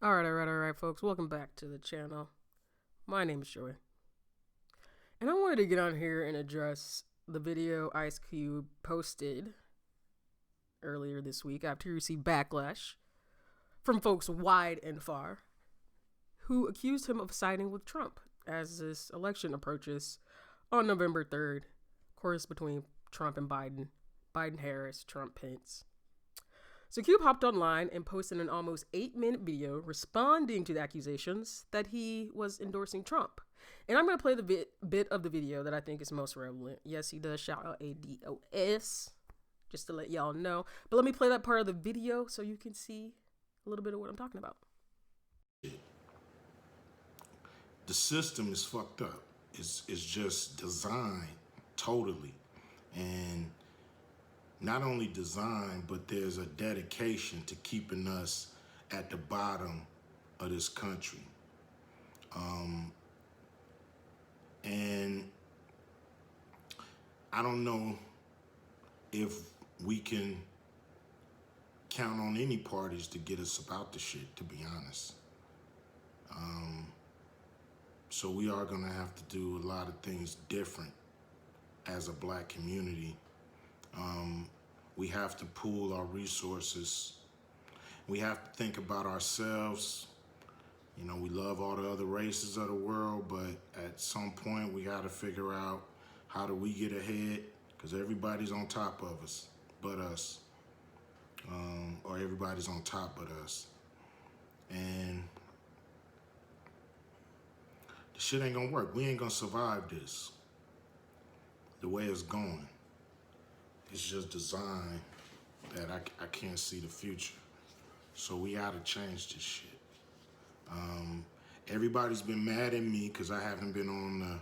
All right, folks. Welcome back to the channel. My name is Joey. And I wanted to get on here and address the video Ice Cube posted earlier this week after he received backlash from folks wide and far who accused him of siding with Trump as this election approaches on November 3rd. Of course, between Trump and Biden, Biden-Harris, Trump-Pence. So Cube hopped online and posted an almost 8-minute video responding to the accusations that he was endorsing Trump. And I'm going to play the bit of the video that I think is most relevant. Yes, he does shout out ADOS, just to let y'all know. But let me play that part of the video so you can see a little bit of what I'm talking about. The system is fucked up. It's just designed totally. And not only designed, but there's a dedication to keeping us at the bottom of this country. And I don't know if we can count on any parties to get us about the shit, to be honest. So we are gonna have to do a lot of things different as a black community. We have to pool our resources. We have to think about ourselves. You know, we love all the other races of the world, but at some point we gotta figure out how do we get ahead, because everybody's on top of us, but us. Or everybody's on top but us. And the shit ain't gonna work. We ain't gonna survive this the way it's going. It's just designed that I can't see the future. So we gotta change this shit. Everybody's been mad at me because I haven't been on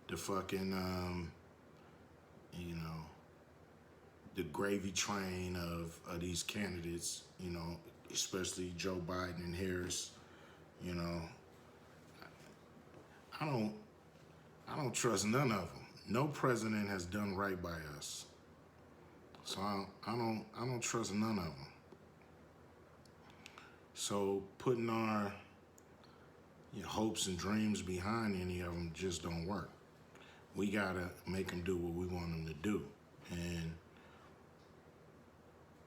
the fucking, you know, the gravy train of these candidates, you know, especially Joe Biden and Harris. You know, I don't trust none of them. No president has done right by us. So I don't trust none of them. So putting our hopes and dreams behind any of them just don't work. We gotta make them do what we want them to do. And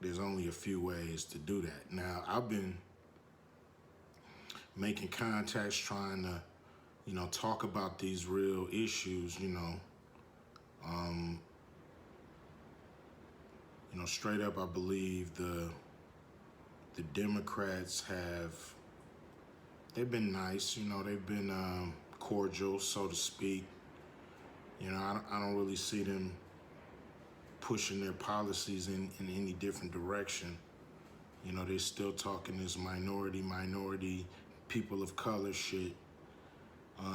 there's only a few ways to do that. Now, I've been making contacts, trying to, talk about these real issues, straight up, I believe the Democrats they've been nice, they've been cordial, so to speak. I don't really see them pushing their policies in any different direction. They're still talking this minority, people of color shit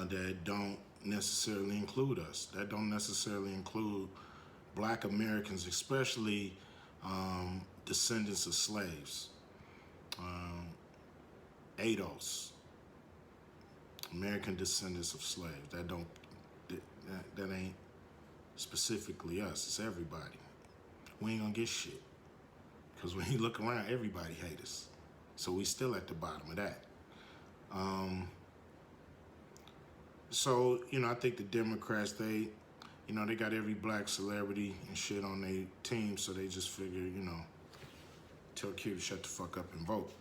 that don't necessarily include us, that don't necessarily include Black Americans, especially descendants of slaves. ADOS, American descendants of slaves. That ain't specifically us, it's everybody. We ain't gonna get shit. Because when you look around, everybody hates us. So we still at the bottom of that. So, I think the Democrats, they got every black celebrity and shit on their team, so they just figure, tell Q to shut the fuck up and vote.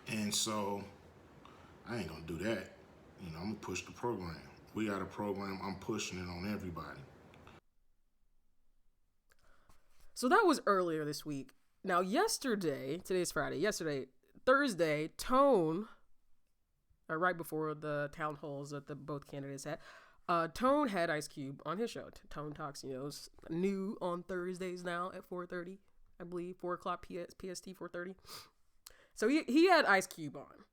And so, I ain't gonna do that. I'm gonna push the program. We got a program, I'm pushing it on everybody. So that was earlier this week. Now, today's Friday, Thursday, Tone, right before the town halls that both candidates had, Tone had Ice Cube on his show. Tone Talks, is new on Thursdays now at 4:30, I believe, 4 o'clock PST, 4:30. So he had Ice Cube on.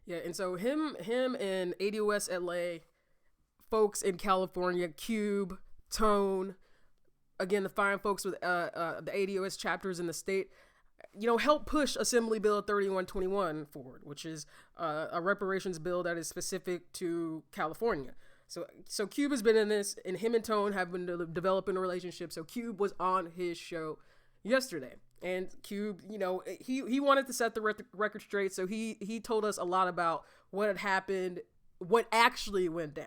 Yeah, and so him and ADOS LA, folks in California, Cube, Tone, again, the fine folks with the ADOS chapters in the state, help push Assembly Bill 3121 forward, which is a reparations bill that is specific to California. So Cube has been in this, and him and Tone have been developing a relationship. So Cube was on his show yesterday. And Cube, he wanted to set the record straight, so he told us a lot about what had happened, what actually went down.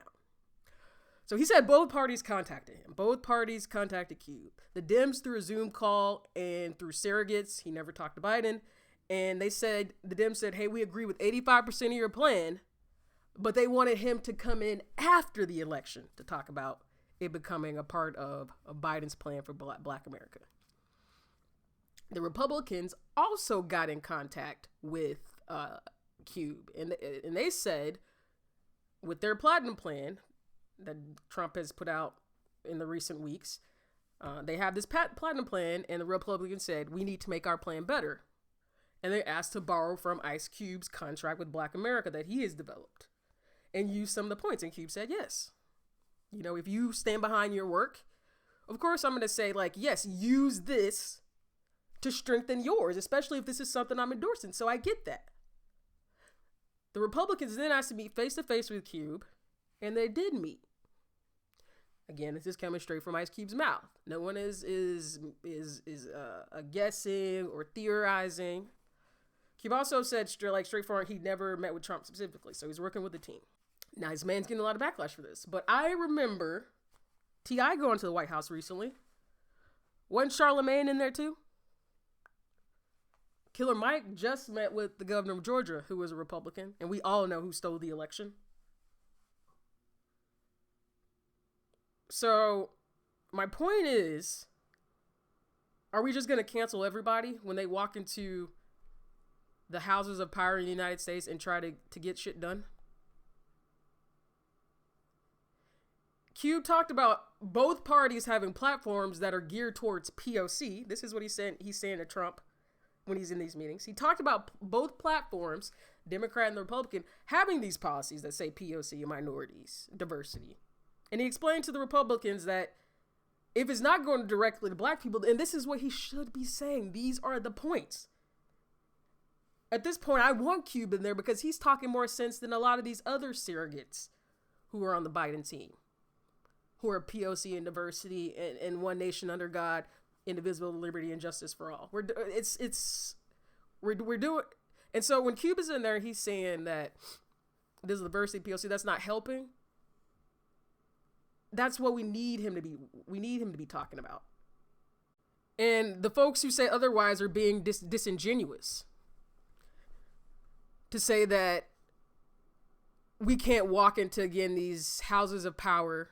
So he said both parties contacted him. Both parties contacted Cube. The Dems through a Zoom call and through surrogates. He never talked to Biden. And the Dems said, hey, we agree with 85% of your plan, but they wanted him to come in after the election to talk about it becoming a part of Biden's plan for Black America. The Republicans also got in contact with Cube, and they said with their platinum plan that Trump has put out in the recent weeks, they have this platinum plan, and the Republicans said, we need to make our plan better. And they asked to borrow from Ice Cube's contract with Black America that he has developed and use some of the points. And Cube said, yes. If you stand behind your work, of course I'm going to say, yes, use this to strengthen yours, especially if this is something I'm endorsing. So I get that. The Republicans then asked to meet face to face with Cube, and they did meet. Again, this is coming straight from Ice Cube's mouth. No one is guessing or theorizing. Cube also said straightforward he never met with Trump specifically, so he's working with the team. Now his man's getting a lot of backlash for this, but I remember T.I. going to the White House recently. Wasn't Charlemagne in there too? Killer Mike just met with the governor of Georgia, who was a Republican, and we all know who stole the election. So my point is, are we just going to cancel everybody when they walk into the houses of power in the United States and try to get shit done? Cube talked about both parties having platforms that are geared towards POC. This is what he's saying to Trump when he's in these meetings. He talked about both platforms, Democrat and the Republican, having these policies that say POC and minorities, diversity. And he explained to the Republicans that if it's not going directly to Black people, and this is what he should be saying, these are the points. At this point, I want Cube in there because he's talking more sense than a lot of these other surrogates who are on the Biden team, who are POC and diversity and one nation under God, indivisible, liberty, and justice for all. We're doing, and so when Cube is in there, he's saying that this is diversity, POC, that's not helping. That's what we need him to be. We need him to be talking about. And the folks who say otherwise are being disingenuous to say that we can't walk into, again, these houses of power,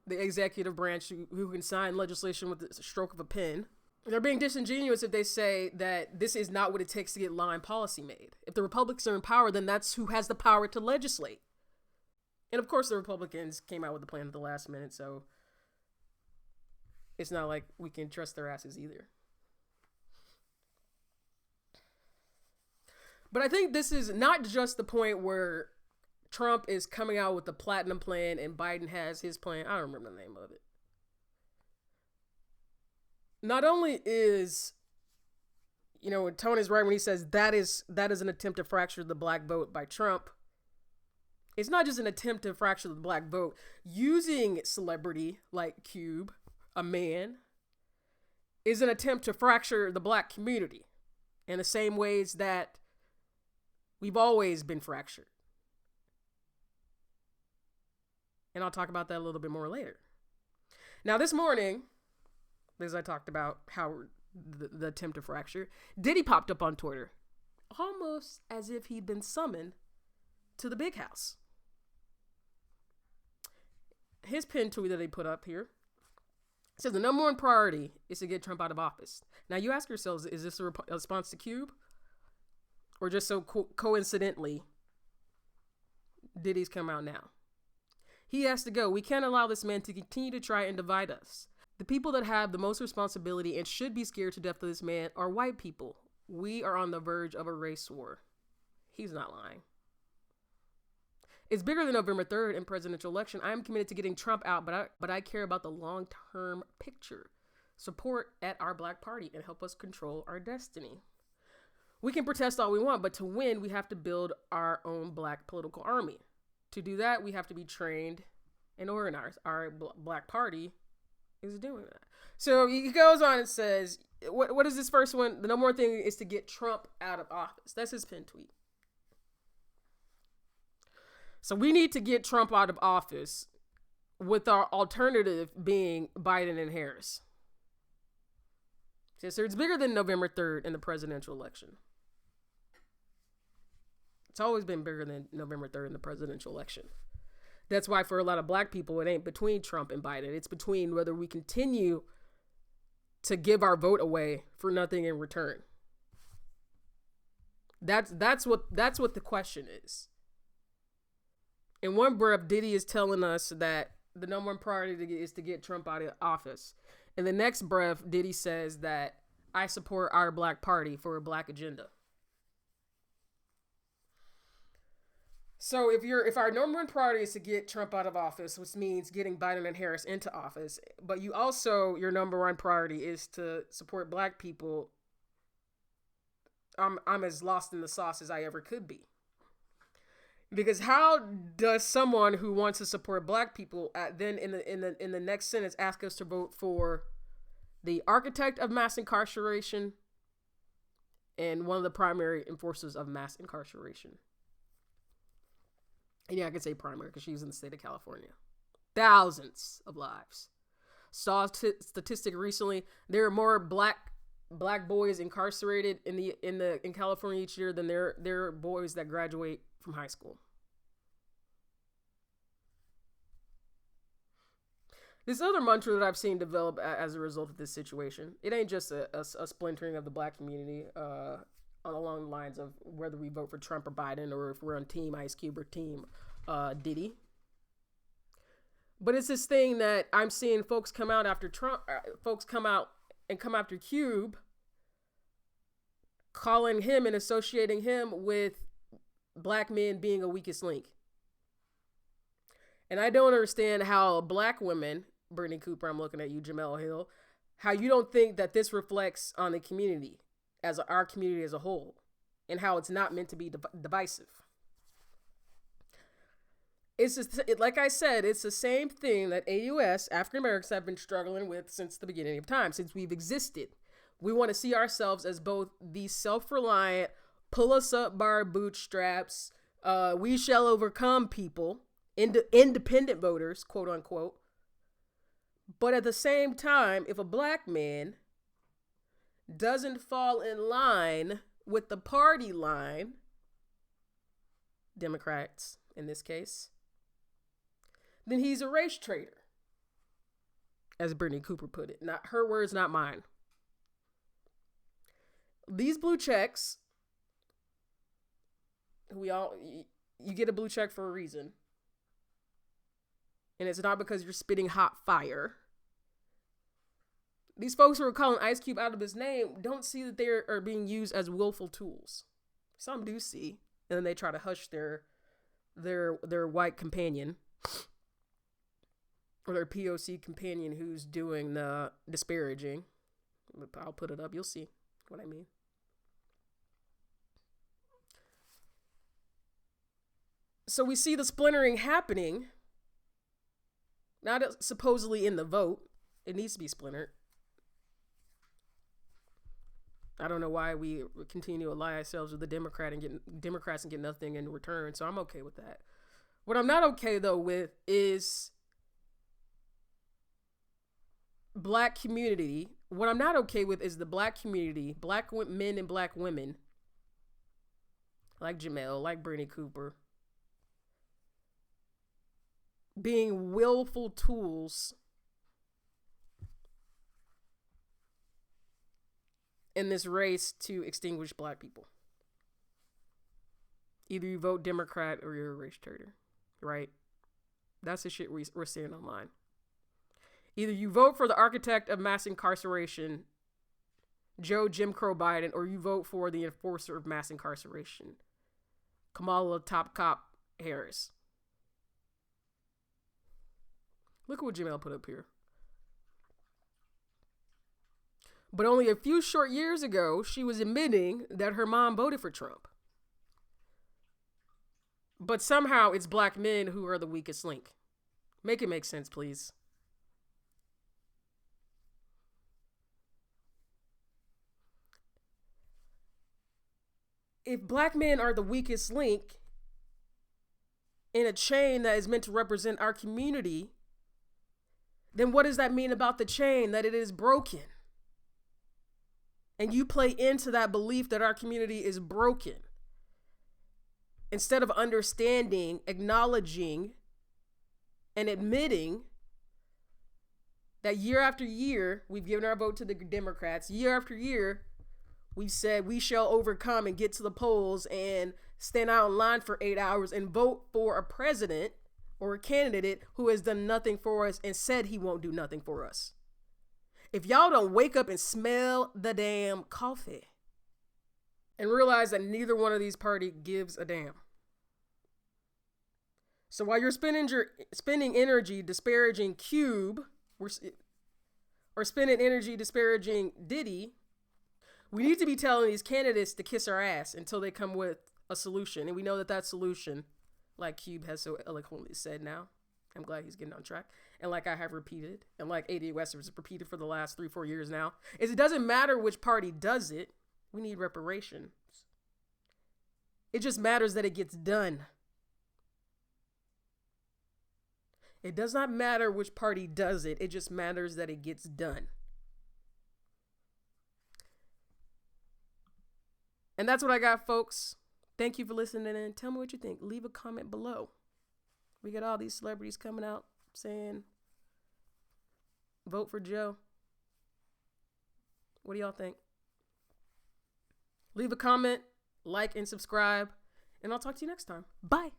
the executive branch who can sign legislation with the stroke of a pen. They're being disingenuous if they say that this is not what it takes to get law and policy made. If the Republicans are in power, then that's who has the power to legislate. And of course, the Republicans came out with the plan at the last minute, so it's not like we can trust their asses either. But I think this is not just the point where Trump is coming out with the platinum plan and Biden has his plan. I don't remember the name of it. Not only is, Tony's right when he says that is an attempt to fracture the Black vote by Trump. It's not just an attempt to fracture the Black vote. Using celebrity like Cube, a man, is an attempt to fracture the Black community in the same ways that we've always been fractured. And I'll talk about that a little bit more later. Now, this morning, as I talked about how the attempt to fracture, Diddy popped up on Twitter, almost as if he'd been summoned to the big house. His pinned tweet that he put up here says the number one priority is to get Trump out of office. Now, you ask yourselves, is this a response to Cube? Or just so coincidentally, Diddy's come out now? He has to go. We can't allow this man to continue to try and divide us. The people that have the most responsibility and should be scared to death of this man are white people. We are on the verge of a race war. He's not lying. It's bigger than November 3rd and presidential election. I am committed to getting Trump out, but I care about the long-term picture. Support at our Black Party and help us control our destiny. We can protest all we want, but to win, we have to build our own Black political army. To do that, we have to be trained and organized. Our Black Party is doing that. So he goes on and says, what is this first one? The number one thing is to get Trump out of office. That's his pin tweet. So we need to get Trump out of office, with our alternative being Biden and Harris. So it's bigger than November 3rd in the presidential election. It's always been bigger than November 3rd in the presidential election. That's why for a lot of black people, it ain't between Trump and Biden. It's between whether we continue to give our vote away for nothing in return. That's what the question is. In one breath, Diddy is telling us that the number one priority is to get Trump out of office. In the next breath, Diddy says that I support our black party for a black agenda. So if our number one priority is to get Trump out of office, which means getting Biden and Harris into office, but you also, your number one priority is to support black people, I'm as lost in the sauce as I ever could be. Because how does someone who wants to support black people then in the next sentence ask us to vote for the architect of mass incarceration and one of the primary enforcers of mass incarceration? And yeah, I can say primary because she was in the state of California. Thousands of lives. Saw a statistic recently. There are more black boys incarcerated in California each year than there are boys that graduate from high school. This other mantra that I've seen develop as a result of this situation, it ain't just a splintering of the black community along the lines of whether we vote for Trump or Biden or if we're on team Ice Cube or team Diddy. But it's this thing that I'm seeing folks come out after Trump, folks come out and come after Cube, calling him and associating him with black men being a weakest link. And I don't understand how black women, Brittany Cooper, I'm looking at you, Jamel Hill, how you don't think that this reflects on the community, as our community as a whole, and how it's not meant to be divisive. It's just, like I said, it's the same thing that AUS, African Americans, have been struggling with since the beginning of time, since we've existed. We want to see ourselves as both these self-reliant, pull us up by our bootstraps, we shall overcome people, independent voters, quote unquote. But at the same time, if a black man doesn't fall in line with the party line, Democrats in this case, then he's a race traitor, as Brittany Cooper put it. Not her words, not mine. These blue checks, you get a blue check for a reason. And it's not because you're spitting hot fire. These folks who are calling Ice Cube out of his name don't see that they are being used as willful tools. Some do see, and then they try to hush their white companion or their POC companion who's doing the disparaging. I'll put it up. You'll see what I mean. So we see the splintering happening. Not supposedly in the vote. It needs to be splintered. I don't know why we continue to ally ourselves with the Democrats and get nothing in return. So I'm okay with that. What I'm not okay though with is black community. What I'm not okay with is the black community, black men and black women, like Jamel, like Brittany Cooper, being willful tools in this race to extinguish black people. Either you vote Democrat or you're a race traitor, right? That's the shit we're seeing online. Either you vote for the architect of mass incarceration, Joe Jim Crow Biden, or you vote for the enforcer of mass incarceration, Kamala Top Cop Harris. Look at what Jamel put up here. But only a few short years ago, she was admitting that her mom voted for Trump. But somehow it's black men who are the weakest link. Make it make sense, please. If black men are the weakest link in a chain that is meant to represent our community, then what does that mean about the chain? That it is broken. And you play into that belief that our community is broken. Instead of understanding, acknowledging, and admitting that year after year, we've given our vote to the Democrats. Year after year, we've said we shall overcome and get to the polls and stand out in line for 8 hours and vote for a president or a candidate who has done nothing for us and said he won't do nothing for us. If y'all don't wake up and smell the damn coffee and realize that neither one of these parties gives a damn. So while you're spending energy disparaging Cube or spending energy disparaging Diddy, we need to be telling these candidates to kiss our ass until they come with a solution. And we know that solution, like Cube has so eloquently said now, I'm glad he's getting on track. And like I have repeated, and like 88 West has repeated for the last 3-4 years now, is it doesn't matter which party does it. We need reparations. It just matters that it gets done. It does not matter which party does it. It just matters that it gets done. And that's what I got, folks. Thank you for listening, and tell me what you think. Leave a comment below. We got all these celebrities coming out saying, vote for Joe. What do y'all think? Leave a comment, like, and subscribe, and I'll talk to you next time. Bye.